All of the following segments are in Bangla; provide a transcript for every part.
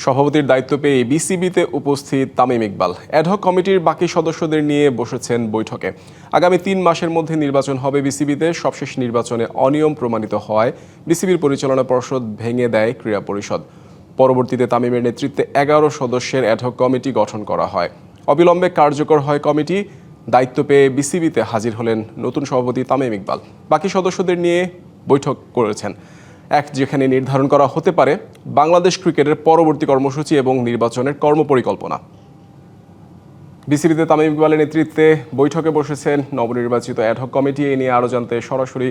সভাপতির দায়িত্ব পেয়ে বিসিবিতে উপস্থিত তামিম ইকবাল অ্যাডহক কমিটির বাকি সদস্যদের নিয়ে বসেছেন বৈঠকে। আগামী ৩ মাসের মধ্যে নির্বাচন হবে বিসিবিতে। সবশেষ নির্বাচনে অনিয়ম প্রমাণিত হওয়ায় বিসিবির পরিচালনা পর্ষদ ভেঙে দেয় ক্রীড়া পরিষদ। পরবর্তীতে তামিমের নেতৃত্বে 11 সদস্যের অ্যাডহক কমিটি গঠন করা হয়। অবিলম্বে কার্যকর হয় কমিটি। দায়িত্ব পেয়ে বিসিবিতে হাজির হলেন নতুন সভাপতি তামিম ইকবাল। বাকি সদস্যদের নিয়ে বৈঠক করেছেন। যেখানে নির্ধারণ করা হতে পারে বাংলাদেশ ক্রিকেটের পরবর্তী কর্মসূচি এবং নির্বাচনের কর্মপরিকল্পনা। বিসিবিতে তামিম ইকবালের নেতৃত্বে বৈঠকে বসেছেন নবনির্বাচিত অ্যাডহক কমিটি। এ নিয়ে আরও জানতে সরাসরি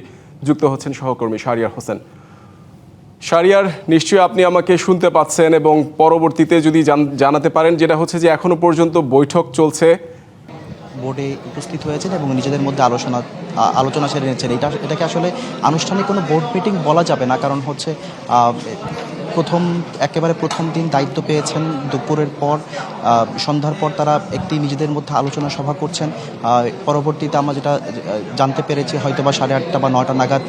যুক্ত হচ্ছেন সহকর্মী শাহরিয়ার হোসেন। শাহরিয়ার, নিশ্চয়ই আপনি আমাকে শুনতে পাচ্ছেন এবং পরবর্তীতে যদি জানাতে পারেন, যেটা হচ্ছে যে এখনো পর্যন্ত বৈঠক চলছে, বোর্ডে উপস্থিত হয়েছেন এবং নিজেদের মধ্যে আলোচনা সেরে নিচ্ছেন। এটাকে আসলে আনুষ্ঠানিক কোনো বোর্ড মিটিং বলা যাবে না, কারণ হচ্ছে একেবারে প্রথম দিন দায়িত্ব পেয়েছেন। দুপুরের পর সন্ধ্যার পর তারা একটি নিজেদের মধ্যে আলোচনা সভা করছেন। পরবর্তীতে আমরা যেটা জানতে পেরেছি, হয়তো বা 8:30 বা 9টা নাগাদ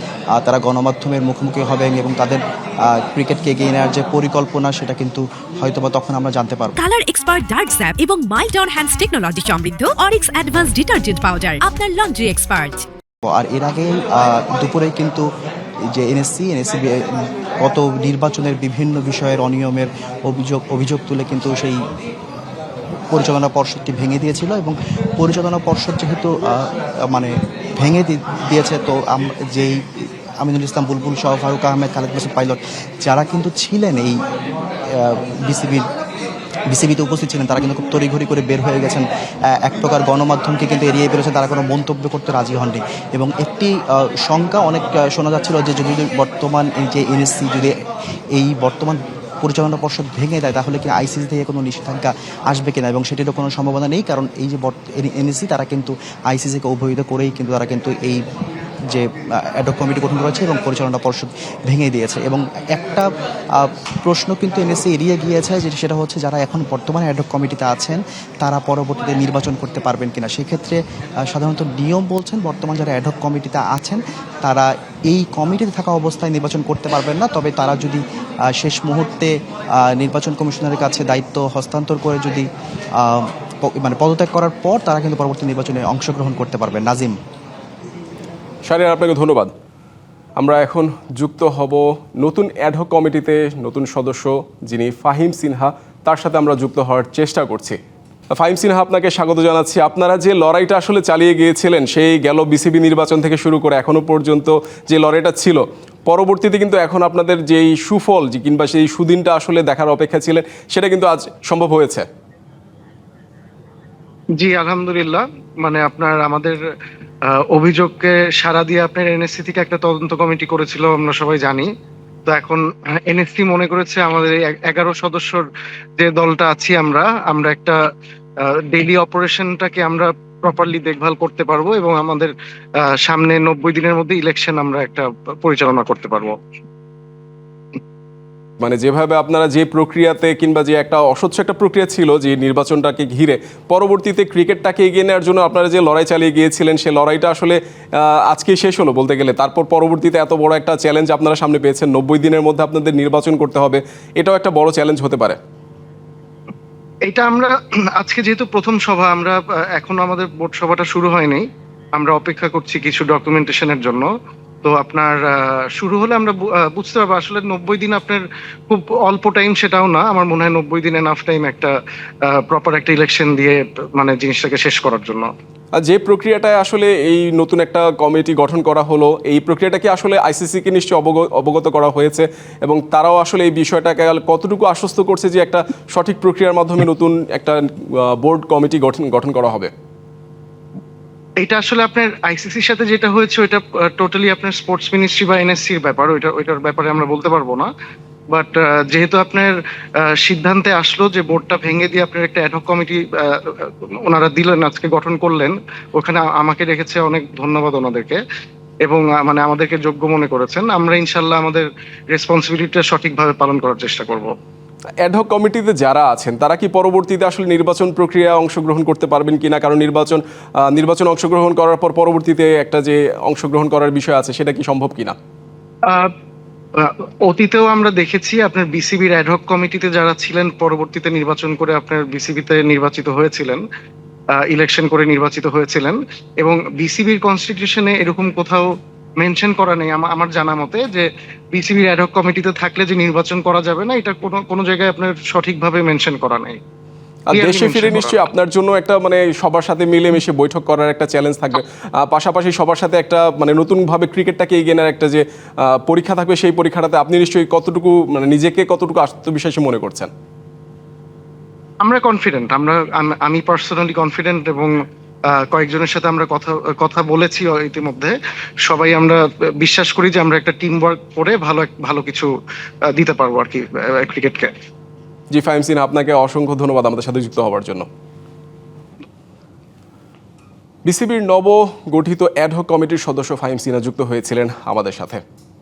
তারা গণমাধ্যমের মুখোমুখি হবেন এবং তাদের ক্রিকেটকে এগিয়ে নেওয়ার যে পরিকল্পনা, সেটা কিন্তু হয়তোবা তখন আমরা জানতে পারবো। কালার এক্সপার্ট ডার্ক স্যাপ এবং মাইল্ড অন হ্যান্ডস টেকনোলজি সমৃদ্ধ অরিক্স অ্যাডভান্স ডিটারজেন্ট পাউডার, আপনার লন্ড্রি এক্সপার্ট। আর এর আগে দুপুরে কিন্তু যে এনএসসি গত নির্বাচনের বিভিন্ন বিষয়ের অনিয়মের অভিযোগ তুলে কিন্তু সেই পরিচালনা পর্ষদটি ভেঙে দিয়েছিল, এবং পরিচালনা পর্ষদ যেহেতু ভেঙে দিয়েছে, তো যেই আমিনুল ইসলাম বুলবুল সহ ফারুক আহমেদ, খালেদ মাসুদ পাইলট, যারা কিন্তু ছিলেন এই বিসিবিতে উপস্থিত ছিলেন, তারা কিন্তু খুব তড়িঘড়ি করে বের হয়ে গেছেন। এক প্রকার গণমাধ্যমকে কিন্তু এড়িয়ে বেরোছেন, তারা কোনো মন্তব্য করতে রাজি হননি। এবং একটি শঙ্কা অনেক শোনা যাচ্ছিল যে যদি বর্তমান এই যে এনএসসি যদি এই বর্তমান পরিচালনা পর্ষদ ভেঙে দেয়, তাহলে কি আইসিসি থেকে কোনো নিষেধাজ্ঞা আসবে কিনা, এবং সেটিরও কোনো সম্ভাবনা নেই, কারণ এই যে এনএসসি তারা কিন্তু আইসিসিকে অবহিত করেই কিন্তু তারা কিন্তু এই যে অ্যাডহক কমিটি গঠন করেছে এবং পরিচালনা পর্ষদ ভেঙে দিয়েছে। এবং একটা প্রশ্ন কিন্তু এনএসসি এড়িয়ে গিয়েছে, সেটা হচ্ছে যারা এখন বর্তমানে অ্যাডহক কমিটিতে আছেন তারা পরবর্তীতে নির্বাচন করতে পারবেন কিনা। সেক্ষেত্রে সাধারণত নিয়ম বলছেন বর্তমান যারা অ্যাডহক কমিটিতে আছেন তারা এই কমিটিতে থাকা অবস্থায় নির্বাচন করতে পারবেন না, তবে তারা যদি শেষ মুহূর্তে নির্বাচন কমিশনারের কাছে দায়িত্ব হস্তান্তর করে যদি পদত্যাগ করার পর তারা কিন্তু পরবর্তী নির্বাচনে অংশগ্রহণ করতে পারবেন। নাজিম। শাহরিয়ার, আপনাকে ধন্যবাদ। আমরা এখন যুক্ত হব নতুন অ্যাডহক কমিটিতে নতুন সদস্য যিনি ফাহিম সিনহা, তার সাথে আমরা যুক্ত হওয়ার চেষ্টা করছি। ফাহিম সিনহা, আপনাকে স্বাগত জানাচ্ছি। আপনারা যে লড়াইটা আসলে চালিয়ে গিয়েছিলেন, সেই গেল বিসিবি নির্বাচন থেকে শুরু করে এখনো পর্যন্ত যে লড়াইটা ছিল, পরবর্তীতে কিন্তু এখন আপনাদের যেই সুফল কিংবা সেই সুদিনটা আসলে দেখার অপেক্ষা ছিলেন, সেটা কিন্তু আজ সম্ভব হয়েছে। জি, আলহামদুলিল্লাহ। আপনার আমাদের অভিযোগকে সাড়া দিয়ে আপনার এনএসসি থেকে একটা তদন্ত কমিটি করেছিল, আমরা সবাই জানি। তো এখন এনএসসি মনে করেছে আমাদের 11 সদস্যর যে দলটা আছি আমরা একটা ডেইলি অপারেশনটাকে আমরা প্রপারলি দেখভাল করতে পারবো, এবং আমাদের সামনে 90 দিনের মধ্যে ইলেকশন আমরা একটা পরিচালনা করতে পারবো। যেভাবে আপনারা যে প্রক্রিয়াতে কিংবা যে একটা অস্বচ্ছ একটা প্রক্রিয়া ছিল যে নির্বাচনটাকে ঘিরে, পরবর্তীতে ক্রিকেটটাকে এগিয়ে নেওয়ার জন্য আপনারা যে লড়াই চালিয়ে গিয়েছিলেন, সেই লড়াইটা আসলে আজকেই শেষ হলো বলতে গেলে। তারপর পরবর্তীতে এত বড় একটা চ্যালেঞ্জ আপনারা সামনে পেয়েছেন, 90 দিনের মধ্যে আপনাদের নির্বাচন করতে হবে, এটাও একটা বড় চ্যালেঞ্জ হতে পারে। এটা আমরা আজকে যেহেতু প্রথম সভা, আমরা এখন আমাদের বোর্ড সভাটা শুরু হয়নি, আমরা অপেক্ষা করছি কিছু ডকুমেন্টেশনের জন্য। তো আপনার শুরু হলে আমরা বুঝতে পারবো আসলে 90 দিন আপনার খুব অল্প টাইম সেটাও না। আমার মনে হয় 90 দিন এনাফ টাইম একটা প্রপার একটা ইলেকশন দিয়ে জিনিসটাকে শেষ করার জন্য। যে প্রক্রিয়াটায় আসলে এই নতুন একটা কমিটি গঠন করা হলো, এই প্রক্রিয়াটা কি আসলে আইসিসিকে নিশ্চয়ই অবগত করা হয়েছে, এবং তারাও আসলে এই বিষয়টাকে কতটুকু আশ্বস্ত করছে যে একটা সঠিক প্রক্রিয়ার মাধ্যমে নতুন একটা বোর্ড কমিটি গঠন করা হবে? এটা আসলে আপনার আইসিসির সাথে যেটা হয়েছে ওইটা টোটালি আপনার স্পোর্টস মিনিস্ট্রি বা এনএসসির ব্যাপার, ওইটার ব্যাপারে আমরা বলতে পারবো না। বাট যেহেতু আপনার সিদ্ধান্তে আসলো যে বোর্ডটা ভেঙে দিয়ে আপনার একটা অ্যাডহক কমিটি ওনারা দিলেন, আজকে গঠন করলেন, ওখানে আমাকে রেখেছে, অনেক ধন্যবাদ ওনাদেরকে, এবং আমাদেরকে যোগ্য মনে করেছেন। আমরা ইনশাল্লাহ আমাদের রেসপন্সিবিলিটিটা সঠিকভাবে পালন করার চেষ্টা করব। অ্যাডহক কমিটিতে যারা আছেন তারা কি পরবর্তীতে আসলে নির্বাচন প্রক্রিয়া অংশগ্রহণ করতে পারবেন কিনা? কারণ নির্বাচন অংশগ্রহণ করার পর পরবর্তীতে একটা যে অংশগ্রহণ করার বিষয় আছে, সেটা কি সম্ভব কিনা? অতীতেও আমরা দেখেছি আপনার বিসিবির অ্যাডহক কমিটিতে যারা ছিলেন পরবর্তীতে নির্বাচন করে আপনার বিসিবিতে নির্বাচিত হয়েছিলেন, ইলেকশন করে নির্বাচিত হয়েছিলেন, এবং বিসিবির কনস্টিটিউশনে এরকম কোথাও মেনশন করা নেই আমার জানা মতে যে বিসিবির অ্যাডহক কমিটিতে থাকলে যে নির্বাচন করা যাবে না, এটা কোনো জায়গায় আপনার সঠিকভাবে মেনশন করা নেই। আর Clearly দেশে ফিরে mention নিশ্চয়ই করা। আপনার জন্য একটা মানে সবার সাথে মিলেমিশে বৈঠক করার একটা চ্যালেঞ্জ থাকবে, পাশাপাশি সবার সাথে একটা মানে নতুনভাবে ক্রিকেটটাকে এগিয়ে নেওয়ার একটা যে পরীক্ষা থাকবে, সেই পরীক্ষাটাতে আপনি নিশ্চয়ই কতটুকু মানে নিজেকে কতটুকু আত্মবিশ্বাসী মনে করছেন? আমরা কনফিডেন্ট, আমি পার্সোনালি কনফিডেন্ট, এবং কয়েকজনের সাথে আমরা কথা বলেছি ইতিমধ্যে। সবাই আমরা বিশ্বাস করি যে আমরা একটা টিম ওয়ার্ক করে ভালো কিছু দিতে পারবো আর কি ক্রিকেটকে। জি ফাহিম সিনহা, আপনাকে অসংখ্য ধন্যবাদ আমাদের সাথে যুক্ত হওয়ার জন্য। বিসিবির নব গঠিত অ্যাডহক কমিটির সদস্য ফাহিম সিনহা যুক্ত হয়েছিলেন আমাদের সাথে।